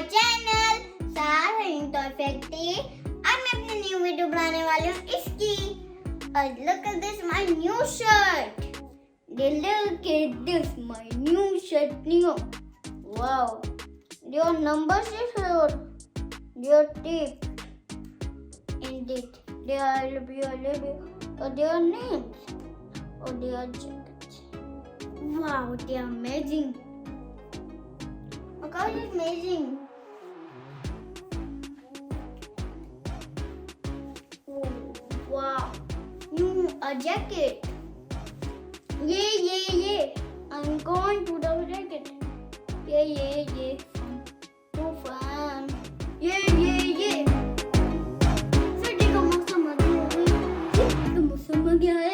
My channel Saad Hareem toy factory. आज मैं अपनी न्यू वीडियो बनाने वाली हूँ इसकी। और look at this my new shirt. Look at this my new shirt. New. Wow. Your numbers is here. Your tape. Indeed. There are their names. Or their jackets. Wow, they are amazing. Look how it's amazing. Oh, wow. New a jacket. Yeah. I'm going to the jacket. Yeah. So fun. Yeah. सर्दी का मौसम आ गया है. सर्दी का मौसम आ गया है.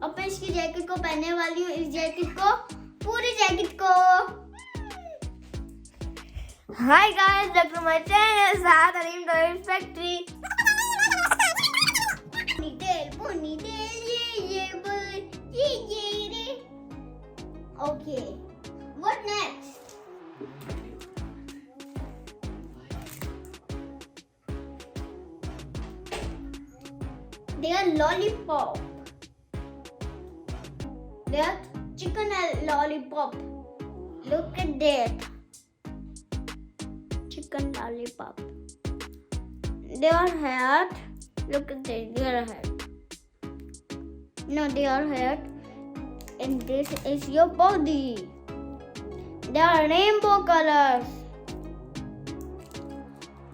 अब मैं इसकी जैकेट को पहनने वाली हूँ. इस जैकेट को, पूरी जैकेट को. Hi guys, welcome to my channel Saad Hareem Toys Factory. Ponytail, yeah, boy, yeah. Okay, what next? They are lollipop. They are chicken lollipop. Look at that. Chicken lollipop. Their head. Look at this. Their head. No, their head. And this is your body. They are rainbow colors.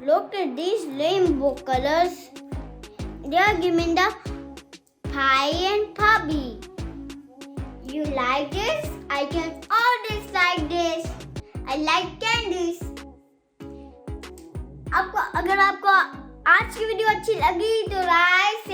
Look at these rainbow colors. They are giving the pie and puppy. You like this? I can always like this. I like candies. अगर आपको आज की video अच्छी लगी तो like